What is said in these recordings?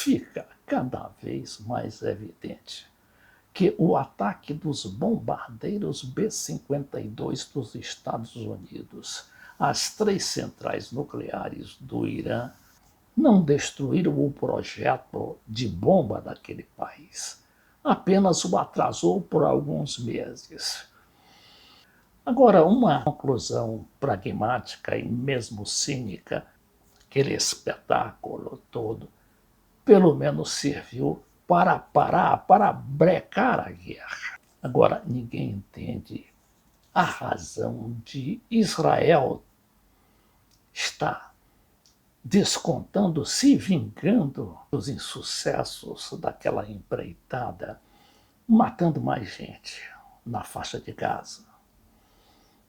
fica cada vez mais evidente que o ataque dos bombardeiros B-52 dos Estados Unidos às 3 centrais nucleares do Irã não destruíram o projeto de bomba daquele país, apenas o atrasou por alguns meses. Agora, uma conclusão pragmática e mesmo cínica, aquele espetáculo todo, pelo menos serviu para parar, para brecar a guerra. Agora, ninguém entende a razão de Israel estar descontando, se vingando dos insucessos daquela empreitada, matando mais gente na faixa de Gaza.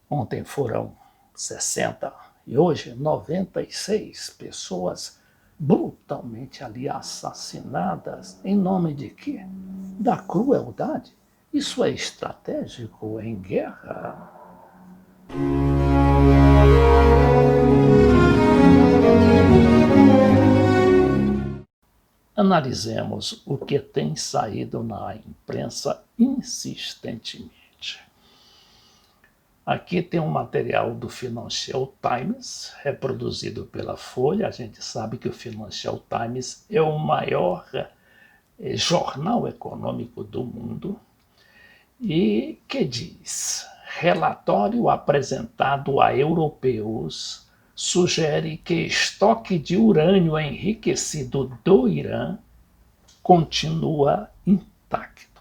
Ontem foram 60 e hoje 96 pessoas brutalmente ali assassinadas. Em nome de quê? Da crueldade. Isso é estratégico em guerra? Analisemos o que tem saído na imprensa insistentemente. Aqui tem um material do Financial Times, reproduzido pela Folha. A gente sabe que o Financial Times é o maior jornal econômico do mundo, e que diz: relatório apresentado a europeus sugere que estoque de urânio enriquecido do Irã continua intacto.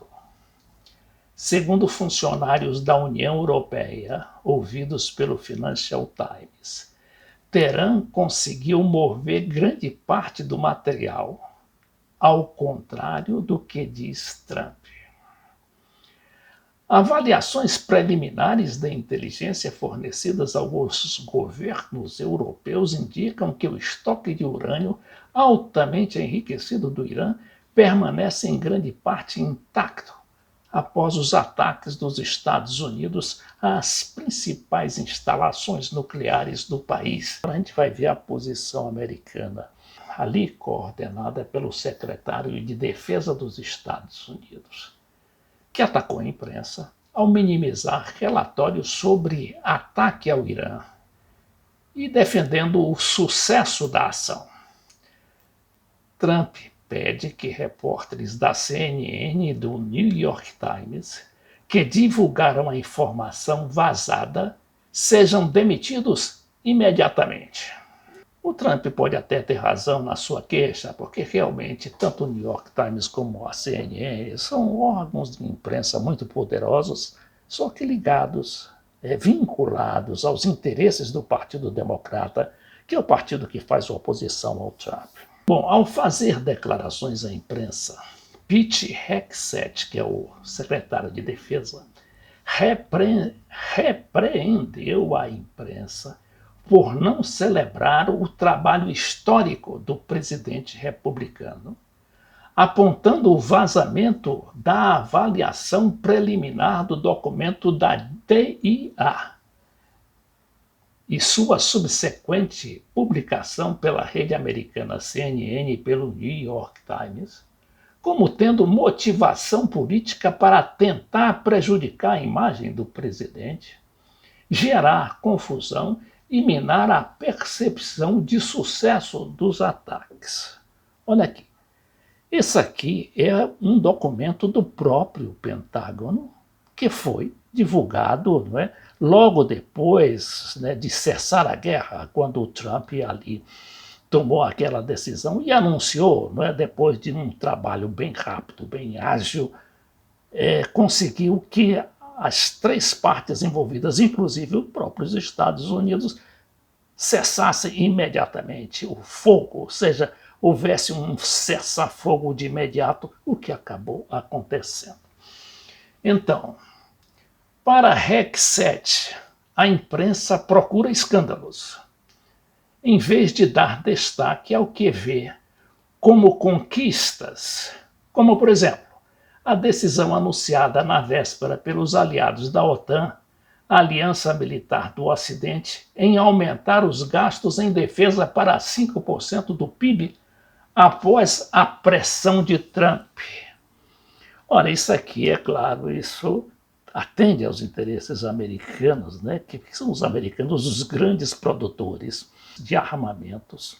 Segundo funcionários da União Europeia, ouvidos pelo Financial Times, Teherã conseguiu mover grande parte do material, ao contrário do que diz Trump. Avaliações preliminares da inteligência fornecidas aos governos europeus indicam que o estoque de urânio altamente enriquecido do Irã permanece em grande parte intacto após os ataques dos Estados Unidos às principais instalações nucleares do país. A gente vai ver a posição americana, ali coordenada pelo secretário de Defesa dos Estados Unidos, que atacou a imprensa ao minimizar relatórios sobre ataque ao Irã e defendendo o sucesso da ação. Trump pede que repórteres da CNN e do New York Times, que divulgaram a informação vazada, sejam demitidos imediatamente. O Trump pode até ter razão na sua queixa, porque realmente tanto o New York Times como a CNN são órgãos de imprensa muito poderosos, só que ligados, vinculados aos interesses do Partido Democrata, que é o partido que faz oposição ao Trump. Bom, ao fazer declarações à imprensa, Pete Hegseth, que é o secretário de Defesa, repreendeu a imprensa por não celebrar o trabalho histórico do presidente republicano, apontando o vazamento da avaliação preliminar do documento da DIA e sua subsequente publicação pela rede americana CNN e pelo New York Times, como tendo motivação política para tentar prejudicar a imagem do presidente, gerar confusão e minar a percepção de sucesso dos ataques. Olha aqui. Esse aqui é um documento do próprio Pentágono, que foi divulgado, não é, logo depois, né, de cessar a guerra, quando o Trump ali tomou aquela decisão e anunciou, não é, depois de um trabalho bem rápido, bem ágil, conseguiu que as 3 partes envolvidas, inclusive os próprios Estados Unidos, cessassem imediatamente o fogo, ou seja, houvesse um cessar-fogo de imediato, o que acabou acontecendo. Então, para Hegseth, a imprensa procura escândalos, em vez de dar destaque ao que vê como conquistas, como, por exemplo, a decisão anunciada na véspera pelos aliados da OTAN, a Aliança Militar do Ocidente, em aumentar os gastos em defesa para 5% do PIB após a pressão de Trump. Ora, isso aqui, é claro, isso atende aos interesses americanos, né? Que são os americanos os grandes produtores de armamentos,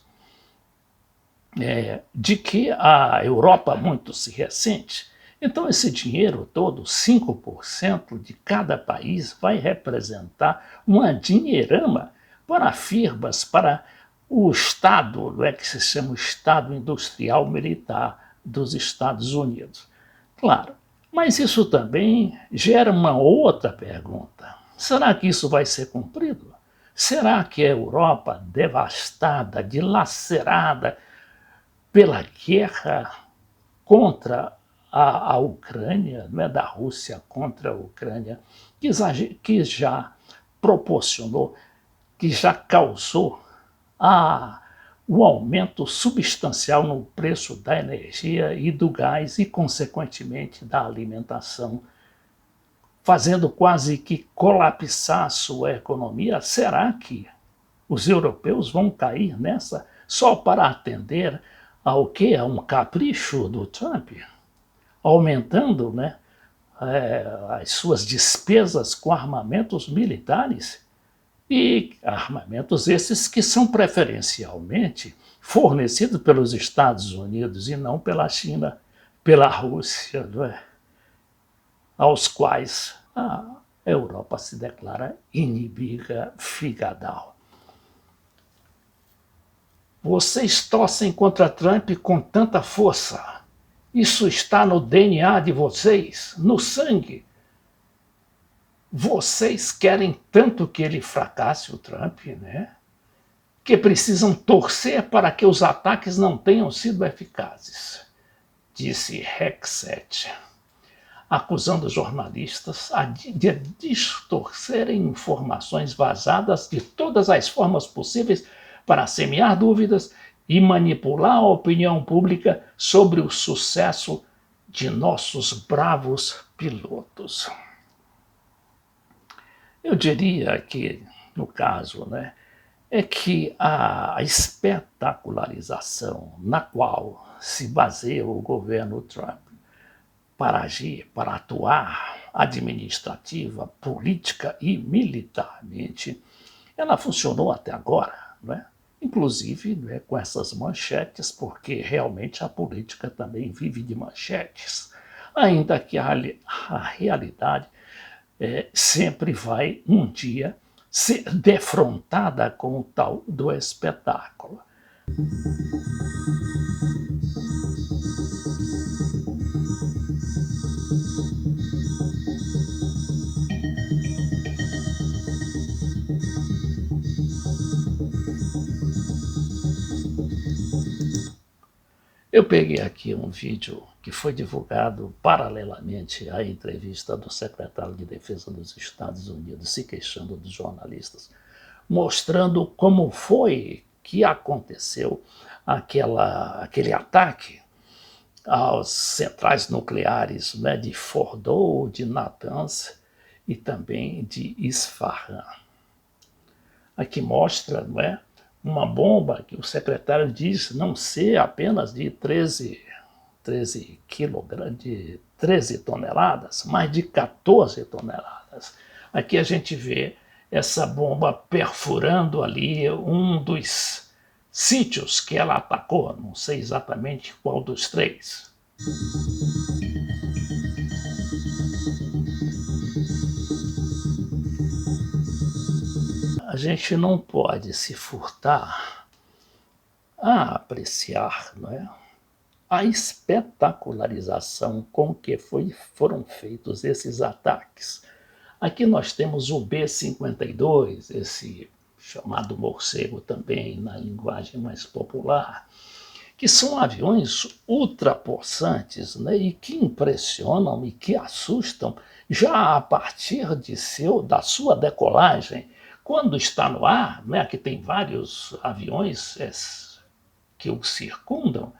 de que a Europa muito se ressente. Então, esse dinheiro todo, 5% de cada país, vai representar uma dinheirama para firmas, para o Estado, que se chama o Estado Industrial Militar dos Estados Unidos. Claro, mas isso também gera uma outra pergunta. Será que isso vai ser cumprido? Será que a Europa, devastada, dilacerada pela guerra contra a Ucrânia, da Rússia contra a Ucrânia, que já proporcionou, que já causou o aumento substancial no preço da energia e do gás e, consequentemente, da alimentação, fazendo quase que colapsar a sua economia? Será que os europeus vão cair nessa só para atender ao quê? A um capricho do Trump? Aumentando, as suas despesas com armamentos militares, e armamentos esses que são preferencialmente fornecidos pelos Estados Unidos e não pela China, pela Rússia, aos quais a Europa se declara inimiga figadal. Vocês torcem contra Trump com tanta força. Isso está no DNA de vocês, no sangue. Vocês querem tanto que ele fracasse, o Trump, que precisam torcer para que os ataques não tenham sido eficazes, disse Hegseth, acusando jornalistas de distorcerem informações vazadas de todas as formas possíveis para semear dúvidas e manipular a opinião pública sobre o sucesso de nossos bravos pilotos. Eu diria que, no caso, é que a espetacularização na qual se baseia o governo Trump para agir, para atuar administrativa, política e militarmente, ela funcionou até agora, inclusive com essas manchetes, porque realmente a política também vive de manchetes, ainda que a realidade sempre vai um dia ser defrontada com o tal do espetáculo. Eu peguei aqui um vídeo que foi divulgado paralelamente à entrevista do secretário de Defesa dos Estados Unidos se queixando dos jornalistas, mostrando como foi que aconteceu aquele ataque às centrais nucleares de Fordow, de Natanz e também de Isfahan. Aqui mostra, uma bomba que o secretário diz não ser apenas de 13 toneladas, mas de 14 toneladas. Aqui a gente vê essa bomba perfurando ali um dos sítios que ela atacou, não sei exatamente qual dos três. A gente não pode se furtar a apreciar, a espetacularização com que foram feitos esses ataques. Aqui nós temos o B-52, esse chamado morcego também na linguagem mais popular, que são aviões ultrapossantes, e que impressionam e que assustam já a partir da sua decolagem. Quando está no ar, que tem vários aviões que o circundam,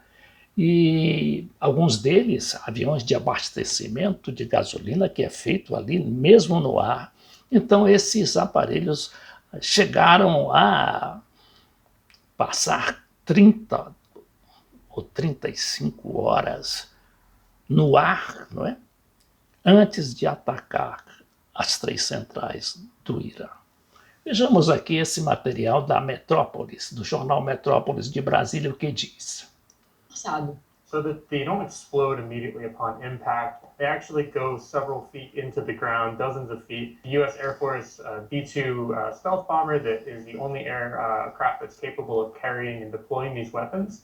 e alguns deles, aviões de abastecimento de gasolina, que é feito ali mesmo no ar. Então, esses aparelhos chegaram a passar 30 ou 35 horas no ar, não é? Antes de atacar as 3 centrais do Irã. Vejamos aqui esse material da Metrópolis, do jornal Metrópolis de Brasília, o que diz. So that they don't explode immediately upon impact. They actually go several feet into the ground, dozens of feet. The U.S. Air Force B-2 stealth bomber, that is the only aircraft that's capable of carrying and deploying these weapons,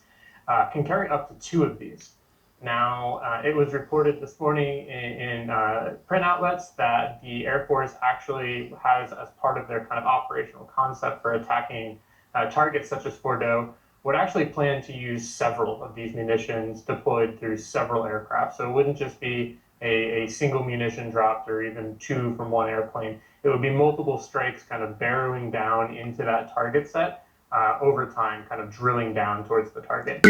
can carry up to 2 of these. Now, it was reported this morning in print outlets that the Air Force actually has, as part of their kind of operational concept for attacking targets such as Fordo, would actually plan to use several of these munitions deployed through several aircraft. So it wouldn't just be a single munition dropped or even 2 from one airplane. It would be multiple strikes kind of barreling down into that target set over time, kind of drilling down towards the target.